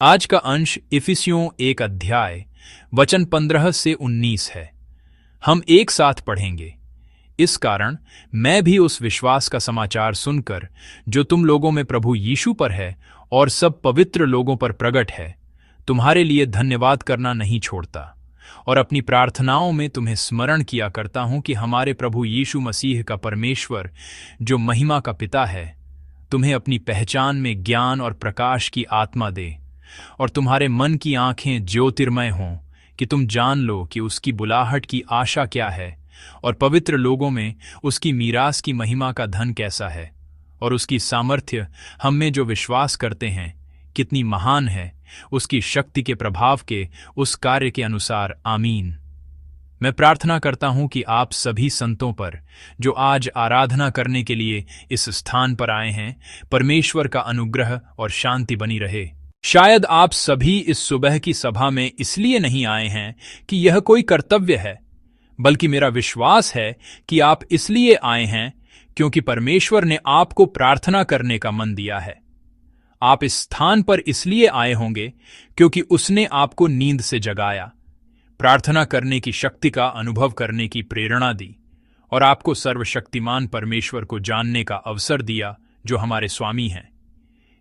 आज का अंश इफिसियों 1 अध्याय वचन 15 से 19 है। हम एक साथ पढ़ेंगे। इस कारण मैं भी उस विश्वास का समाचार सुनकर जो तुम लोगों में प्रभु यीशु पर है और सब पवित्र लोगों पर प्रकट है, तुम्हारे लिए धन्यवाद करना नहीं छोड़ता और अपनी प्रार्थनाओं में तुम्हें स्मरण किया करता हूं कि हमारे प्रभु यीशु मसीह का परमेश्वर, जो महिमा का पिता है, तुम्हें अपनी पहचान में ज्ञान और प्रकाश की आत्मा दे और तुम्हारे मन की आंखें ज्योतिर्मय हों कि तुम जान लो कि उसकी बुलाहट की आशा क्या है और पवित्र लोगों में उसकी मीरास की महिमा का धन कैसा है और उसकी सामर्थ्य हम में जो विश्वास करते हैं कितनी महान है, उसकी शक्ति के प्रभाव के उस कार्य के अनुसार। आमीन। मैं प्रार्थना करता हूं कि आप सभी संतों पर जो आज आराधना करने के लिए इस स्थान पर आए हैं, परमेश्वर का अनुग्रह और शांति बनी रहे। शायद आप सभी इस सुबह की सभा में इसलिए नहीं आए हैं कि यह कोई कर्तव्य है, बल्कि मेरा विश्वास है कि आप इसलिए आए हैं क्योंकि परमेश्वर ने आपको प्रार्थना करने का मन दिया है। आप इस स्थान पर इसलिए आए होंगे क्योंकि उसने आपको नींद से जगाया, प्रार्थना करने की शक्ति का अनुभव करने की प्रेरणा दी और आपको सर्वशक्तिमान परमेश्वर को जानने का अवसर दिया जो हमारे स्वामी हैं।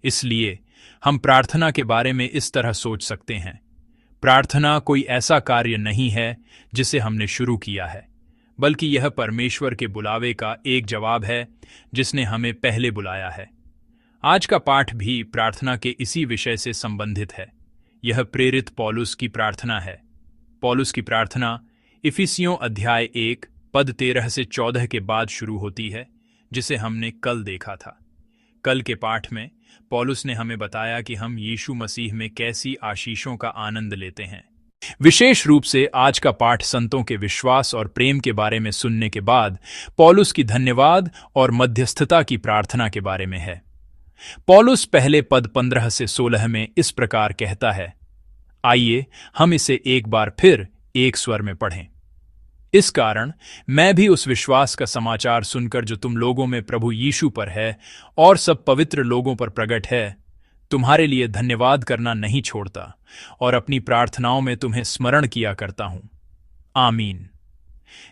इसलिए हम प्रार्थना के बारे में इस तरह सोच सकते हैं, प्रार्थना कोई ऐसा कार्य नहीं है जिसे हमने शुरू किया है, बल्कि यह परमेश्वर के बुलावे का एक जवाब है जिसने हमें पहले बुलाया है। आज का पाठ भी प्रार्थना के इसी विषय से संबंधित है। यह प्रेरित पौलुस की प्रार्थना है। पौलुस की प्रार्थना इफिसियों अध्याय 1 पद 13 से 14 के बाद शुरू होती है, जिसे हमने कल देखा था। कल के पाठ में पौलुस ने हमें बताया कि हम यीशु मसीह में कैसी आशीषों का आनंद लेते हैं। विशेष रूप से आज का पाठ संतों के विश्वास और प्रेम के बारे में सुनने के बाद पौलुस की धन्यवाद और मध्यस्थता की प्रार्थना के बारे में है। पौलुस पहले पद 15 से 16 में इस प्रकार कहता है। आइए हम इसे एक बार फिर एक स्वर में पढ़ें। इस कारण मैं भी उस विश्वास का समाचार सुनकर जो तुम लोगों में प्रभु यीशु पर है और सब पवित्र लोगों पर प्रकट है, तुम्हारे लिए धन्यवाद करना नहीं छोड़ता और अपनी प्रार्थनाओं में तुम्हें स्मरण किया करता हूं। आमीन।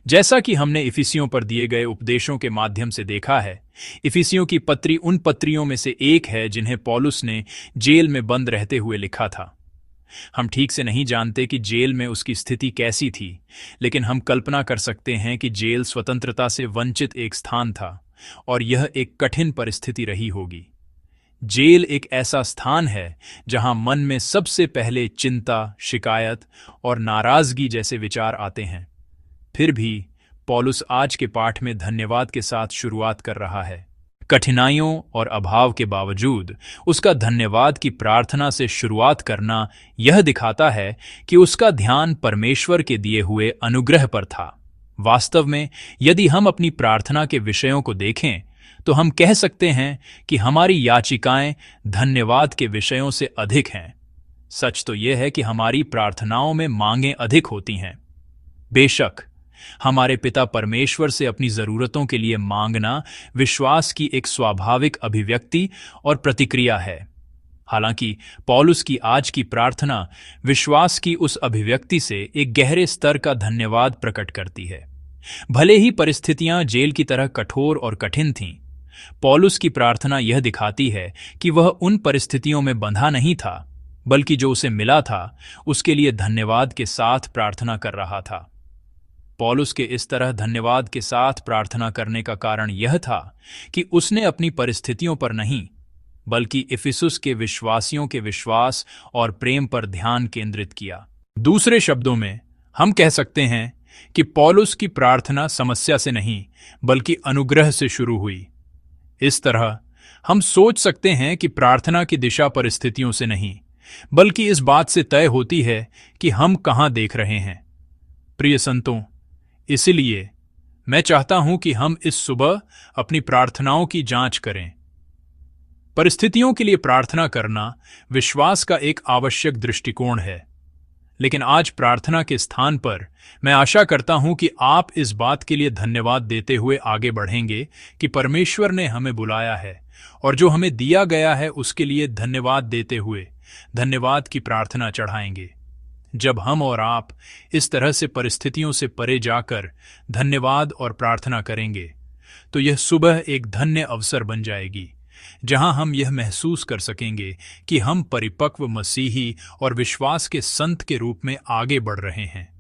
जैसा कि हमने इफिसियों पर दिए गए उपदेशों के माध्यम से देखा है, इफिसियों की पत्री उन पत्रियों में से एक है जिन्हें पौलुस ने जेल में बंद रहते हुए लिखा था। हम ठीक से नहीं जानते कि जेल में उसकी स्थिति कैसी थी, लेकिन हम कल्पना कर सकते हैं कि जेल स्वतंत्रता से वंचित एक स्थान था और यह एक कठिन परिस्थिति रही होगी। जेल एक ऐसा स्थान है जहां मन में सबसे पहले चिंता, शिकायत और नाराजगी जैसे विचार आते हैं। फिर भी पौलुस आज के पाठ में धन्यवाद के साथ शुरुआत कर रहा है। कठिनाइयों और अभाव के बावजूद उसका धन्यवाद की प्रार्थना से शुरुआत करना यह दिखाता है कि उसका ध्यान परमेश्वर के दिए हुए अनुग्रह पर था। वास्तव में यदि हम अपनी प्रार्थना के विषयों को देखें तो हम कह सकते हैं कि हमारी याचिकाएं धन्यवाद के विषयों से अधिक हैं। सच तो यह है कि हमारी प्रार्थनाओं में मांगें अधिक होती हैं। बेशक हमारे पिता परमेश्वर से अपनी जरूरतों के लिए मांगना विश्वास की एक स्वाभाविक अभिव्यक्ति और प्रतिक्रिया है। हालांकि पौलुस की आज की प्रार्थना विश्वास की उस अभिव्यक्ति से एक गहरे स्तर का धन्यवाद प्रकट करती है। भले ही परिस्थितियां जेल की तरह कठोर और कठिन थीं, पौलुस की प्रार्थना यह दिखाती है कि वह उन परिस्थितियों में बंधा नहीं था, बल्कि जो उसे मिला था उसके लिए धन्यवाद के साथ प्रार्थना कर रहा था। पौलुस के इस तरह धन्यवाद के साथ प्रार्थना करने का कारण यह था कि उसने अपनी परिस्थितियों पर नहीं, बल्कि इफिसुस के विश्वासियों के विश्वास और प्रेम पर ध्यान केंद्रित किया। दूसरे शब्दों में हम कह सकते हैं कि पौलुस की प्रार्थना समस्या से नहीं, बल्कि अनुग्रह से शुरू हुई। इस तरह हम सोच सकते हैं कि प्रार्थना की दिशा परिस्थितियों से नहीं, बल्कि इस बात से तय होती है कि हम कहां देख रहे हैं। प्रिय संतों, इसलिए मैं चाहता हूं कि हम इस सुबह अपनी प्रार्थनाओं की जांच करें। परिस्थितियों के लिए प्रार्थना करना विश्वास का एक आवश्यक दृष्टिकोण है, लेकिन आज प्रार्थना के स्थान पर मैं आशा करता हूं कि आप इस बात के लिए धन्यवाद देते हुए आगे बढ़ेंगे कि परमेश्वर ने हमें बुलाया है और जो हमें दिया गया है उसके लिए धन्यवाद देते हुए धन्यवाद की प्रार्थना चढ़ाएंगे। जब हम और आप इस तरह से परिस्थितियों से परे जाकर धन्यवाद और प्रार्थना करेंगे, तो यह सुबह एक धन्य अवसर बन जाएगी, जहां हम यह महसूस कर सकेंगे कि हम परिपक्व मसीही और विश्वास के संत के रूप में आगे बढ़ रहे हैं।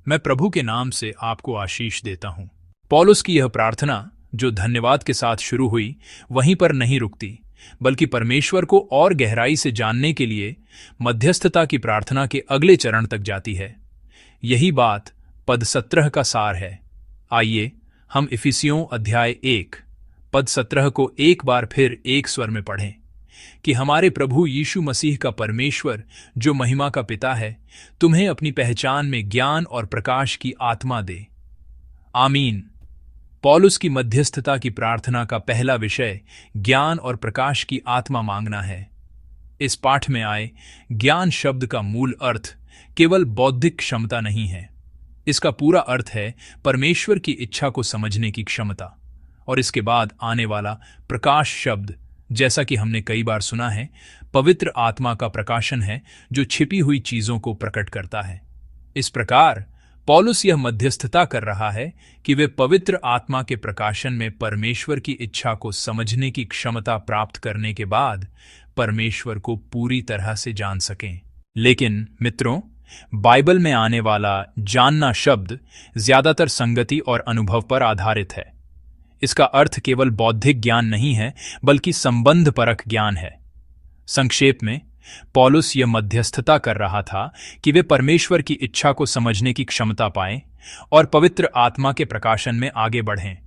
मैं प्रभु के नाम से आपको आशीष देता हूं। पौलुस की यह प्रार्थना, जो धन्यवाद के साथ शुरू हुई, वहीं पर नहीं रुकती, बल्कि परमेश्वर को और गहराई से जानने के लिए मध्यस्थता की प्रार्थना के अगले चरण तक जाती है। यही बात पद 17 का सार है। आइए हम इफिसियों अध्याय 1 पद 17 को एक बार फिर एक स्वर में पढ़ें कि हमारे प्रभु यीशु मसीह का परमेश्वर, जो महिमा का पिता है, तुम्हें अपनी पहचान में ज्ञान और प्रकाश की आत्मा दे। आमीन। पौलुस की मध्यस्थता की प्रार्थना का पहला विषय ज्ञान और प्रकाश की आत्मा मांगना है। इस पाठ में आए ज्ञान शब्द का मूल अर्थ केवल बौद्धिक क्षमता नहीं है। इसका पूरा अर्थ है परमेश्वर की इच्छा को समझने की क्षमता। और इसके बाद आने वाला प्रकाश शब्द, जैसा कि हमने कई बार सुना है, पवित्र आत्मा का प्रकाशन है, जो छिपी हुई चीजों को प्रकट करता है। इस प्रकार पौलुस यह मध्यस्थता कर रहा है कि वे पवित्र आत्मा के प्रकाशन में परमेश्वर की इच्छा को समझने की क्षमता प्राप्त करने के बाद परमेश्वर को पूरी तरह से जान सकें। लेकिन मित्रों, बाइबल में आने वाला जानना शब्द ज्यादातर संगति और अनुभव पर आधारित है। इसका अर्थ केवल बौद्धिक ज्ञान नहीं है, बल्कि संबंधपरक ज्ञान है। संक्षेप में, पौलुस यह मध्यस्थता कर रहा था कि वे परमेश्वर की इच्छा को समझने की क्षमता पाएं और पवित्र आत्मा के प्रकाशन में आगे बढ़ें।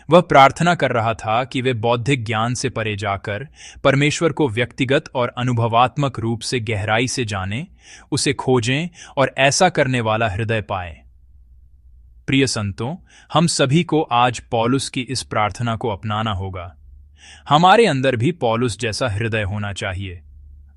वह प्रार्थना कर रहा था कि वे बौद्धिक ज्ञान से परे जाकर परमेश्वर को व्यक्तिगत और अनुभवात्मक रूप से गहराई से जानें, उसे खोजें और ऐसा करने वाला हृदय पाएं। प्रिय संतों, हम सभी को आज पौलुस की इस प्रार्थना को अपनाना होगा। हमारे अंदर भी पौलुस जैसा हृदय होना चाहिए।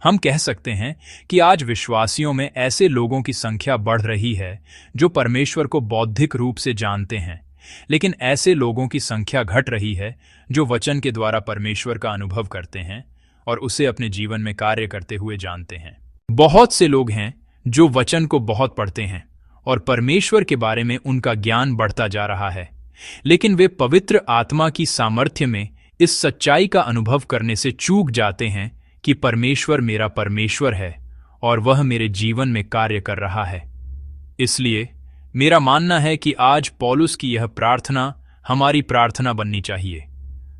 हम कह सकते हैं कि आज विश्वासियों में ऐसे लोगों की संख्या बढ़ रही है जो परमेश्वर को बौद्धिक रूप से जानते हैं, लेकिन ऐसे लोगों की संख्या घट रही है जो वचन के द्वारा परमेश्वर का अनुभव करते हैं और उसे अपने जीवन में कार्य करते हुए जानते हैं। बहुत से लोग हैं जो वचन को बहुत पढ़ते हैं और परमेश्वर के बारे में उनका ज्ञान बढ़ता जा रहा है, लेकिन वे पवित्र आत्मा की सामर्थ्य में इस सच्चाई का अनुभव करने से चूक जाते हैं कि परमेश्वर मेरा परमेश्वर है और वह मेरे जीवन में कार्य कर रहा है। इसलिए मेरा मानना है कि आज पौलुस की यह प्रार्थना हमारी प्रार्थना बननी चाहिए।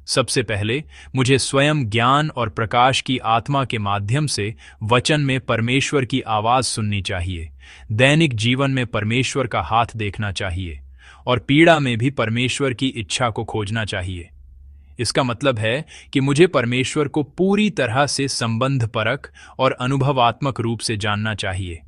सबसे पहले मुझे स्वयं ज्ञान और प्रकाश की आत्मा के माध्यम से वचन में परमेश्वर की आवाज सुननी चाहिए, दैनिक जीवन में परमेश्वर का हाथ देखना चाहिए और पीड़ा में भी परमेश्वर की इच्छा को खोजना चाहिए। इसका मतलब है कि मुझे परमेश्वर को पूरी तरह से संबंधपरक और अनुभवात्मक रूप से जानना चाहिए।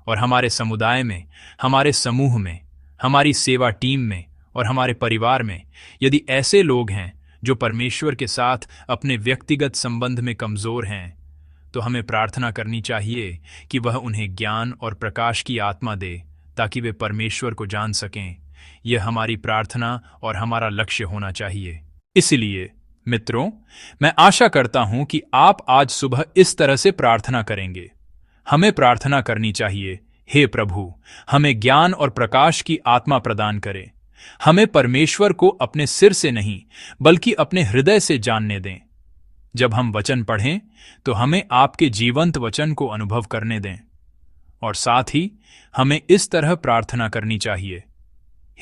और हमारे समुदाय में, हमारे समूह में, हमारी सेवा टीम में और हमारे परिवार में यदि ऐसे लोग हैं जो परमेश्वर के साथ अपने व्यक्तिगत संबंध में कमजोर हैं, तो हमें प्रार्थना करनी चाहिए कि वह उन्हें ज्ञान और प्रकाश की आत्मा दे ताकि वे परमेश्वर को जान सकें। यह हमारी प्रार्थना और हमारा लक्ष्य होना चाहिए। इसलिए मित्रों, मैं आशा करता हूं कि आप आज सुबह इस तरह से प्रार्थना करेंगे। हमें प्रार्थना करनी चाहिए, हे प्रभु, हमें ज्ञान और प्रकाश की आत्मा प्रदान करें। हमें परमेश्वर को अपने सिर से नहीं बल्कि अपने हृदय से जानने दें। जब हम वचन पढ़ें तो हमें आपके जीवंत वचन को अनुभव करने दें। और साथ ही हमें इस तरह प्रार्थना करनी चाहिए,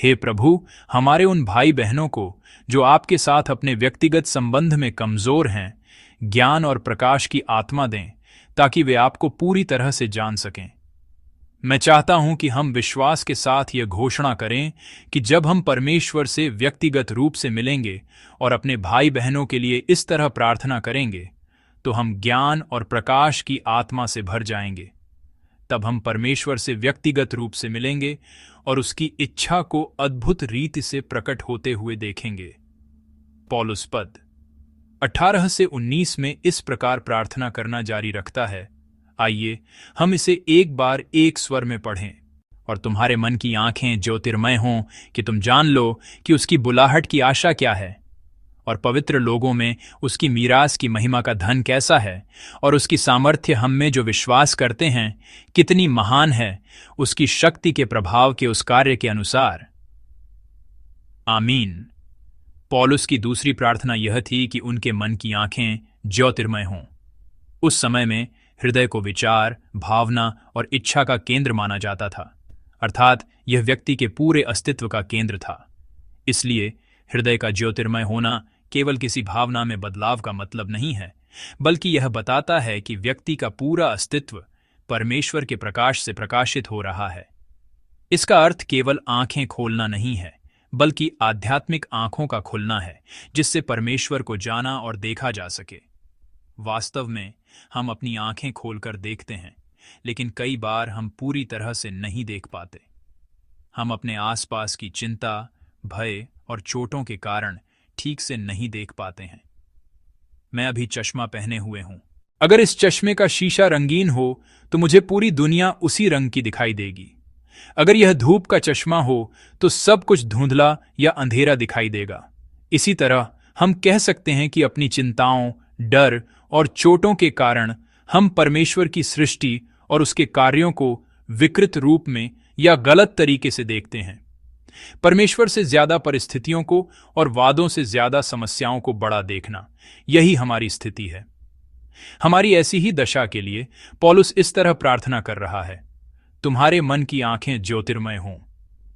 हे प्रभु, हमारे उन भाई बहनों को जो आपके साथ अपने व्यक्तिगत संबंध में कमजोर हैं, ज्ञान और प्रकाश की आत्मा दें ताकि वे आपको पूरी तरह से जान सकें। मैं चाहता हूं कि हम विश्वास के साथ यह घोषणा करें कि जब हम परमेश्वर से व्यक्तिगत रूप से मिलेंगे और अपने भाई बहनों के लिए इस तरह प्रार्थना करेंगे, तो हम ज्ञान और प्रकाश की आत्मा से भर जाएंगे। तब हम परमेश्वर से व्यक्तिगत रूप से मिलेंगे और उसकी इच्छा को अद्भुत रीति से प्रकट होते हुए देखेंगे। पौलुस पद 18 से 19 में इस प्रकार प्रार्थना करना जारी रखता है। आइए हम इसे एक बार एक स्वर में पढ़ें। और तुम्हारे मन की आंखें ज्योतिर्मय हों कि तुम जान लो कि उसकी बुलाहट की आशा क्या है और पवित्र लोगों में उसकी मीरास की महिमा का धन कैसा है, और उसकी सामर्थ्य हम में जो विश्वास करते हैं कितनी महान है, उसकी शक्ति के प्रभाव के उस कार्य के अनुसार। आमीन। पौलुस की दूसरी प्रार्थना यह थी कि उनके मन की आंखें ज्योतिर्मय हों। उस समय में हृदय को विचार, भावना और इच्छा का केंद्र माना जाता था, अर्थात यह व्यक्ति के पूरे अस्तित्व का केंद्र था। इसलिए हृदय का ज्योतिर्मय होना केवल किसी भावना में बदलाव का मतलब नहीं है, बल्कि यह बताता है कि व्यक्ति का पूरा अस्तित्व परमेश्वर के प्रकाश से प्रकाशित हो रहा है। इसका अर्थ केवल आंखें खोलना नहीं है, बल्कि आध्यात्मिक आंखों का खुलना है, जिससे परमेश्वर को जाना और देखा जा सके। वास्तव में हम अपनी आंखें खोलकर देखते हैं, लेकिन कई बार हम पूरी तरह से नहीं देख पाते। हम अपने आसपास की चिंता, भय और चोटों के कारण ठीक से नहीं देख पाते हैं। मैं अभी चश्मा पहने हुए हूं। अगर इस चश्मे का शीशा रंगीन हो तो मुझे पूरी दुनिया उसी रंग की दिखाई देगी। अगर यह धूप का चश्मा हो तो सब कुछ धुंधला या अंधेरा दिखाई देगा। इसी तरह हम कह सकते हैं कि अपनी चिंताओं, डर और चोटों के कारण हम परमेश्वर की सृष्टि और उसके कार्यों को विकृत रूप में या गलत तरीके से देखते हैं। परमेश्वर से ज्यादा परिस्थितियों को और वादों से ज्यादा समस्याओं को बड़ा देखना, यही हमारी स्थिति है। हमारी ऐसी ही दशा के लिए पौलुस इस तरह प्रार्थना कर रहा है, तुम्हारे मन की आंखें ज्योतिर्मय हों।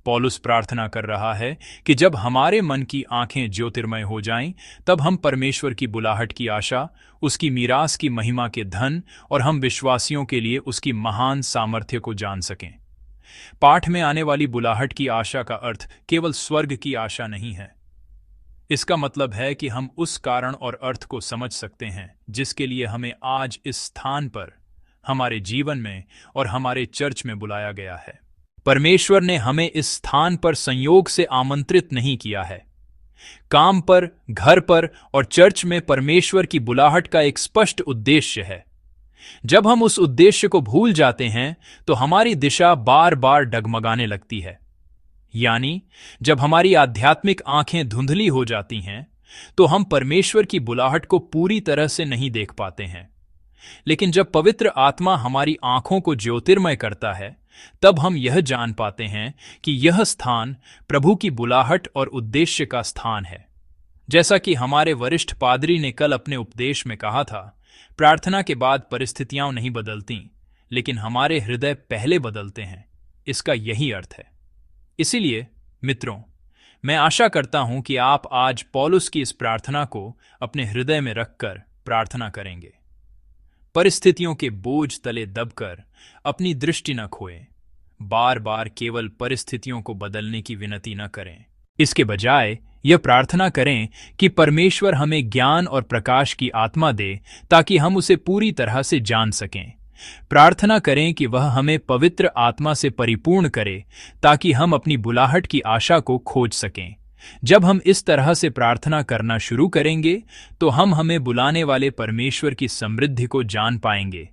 पौलुस प्रार्थना कर रहा है कि जब हमारे मन की आंखें ज्योतिर्मय हो जाएं, तब हम परमेश्वर की बुलाहट की आशा, उसकी मीरास की महिमा के धन और हम विश्वासियों के लिए उसकी महान सामर्थ्य को जान सकें। पाठ में आने वाली बुलाहट की आशा का अर्थ केवल स्वर्ग की आशा नहीं है। इसका मतलब है कि हम उस कारण और अर्थ को समझ सकते हैं जिसके लिए हमें आज इस स्थान पर, हमारे जीवन में और हमारे चर्च में बुलाया गया है। परमेश्वर ने हमें इस स्थान पर संयोग से आमंत्रित नहीं किया है। काम पर, घर पर और चर्च में परमेश्वर की बुलाहट का एक स्पष्ट उद्देश्य है। जब हम उस उद्देश्य को भूल जाते हैं तो हमारी दिशा बार बार डगमगाने लगती है। यानी जब हमारी आध्यात्मिक आंखें धुंधली हो जाती हैं तो हम परमेश्वर की बुलाहट को पूरी तरह से नहीं देख पाते हैं। लेकिन जब पवित्र आत्मा हमारी आंखों को ज्योतिर्मय करता है, तब हम यह जान पाते हैं कि यह स्थान प्रभु की बुलाहट और उद्देश्य का स्थान है। जैसा कि हमारे वरिष्ठ पादरी ने कल अपने उपदेश में कहा था, प्रार्थना के बाद परिस्थितियां नहीं बदलती, लेकिन हमारे हृदय पहले बदलते हैं। इसका यही अर्थ है। इसीलिए मित्रों, मैं आशा करता हूं कि आप आज पौलुस की इस प्रार्थना को अपने हृदय में रखकर प्रार्थना करेंगे। परिस्थितियों के बोझ तले दबकर अपनी दृष्टि न खोएं। बार बार केवल परिस्थितियों को बदलने की विनती न करें। इसके बजाय यह प्रार्थना करें कि परमेश्वर हमें ज्ञान और प्रकाश की आत्मा दे ताकि हम उसे पूरी तरह से जान सकें। प्रार्थना करें कि वह हमें पवित्र आत्मा से परिपूर्ण करे ताकि हम अपनी बुलाहट की आशा को खोज सकें। जब हम इस तरह से प्रार्थना करना शुरू करेंगे तो हम हमें बुलाने वाले परमेश्वर की समृद्धि को जान पाएंगे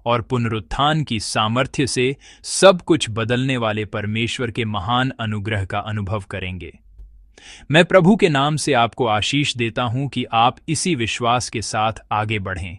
और पुनरुत्थान की सामर्थ्य से सब कुछ बदलने वाले परमेश्वर के महान अनुग्रह का अनुभव करेंगे। मैं प्रभु के नाम से आपको आशीष देता हूं कि आप इसी विश्वास के साथ आगे बढ़ें।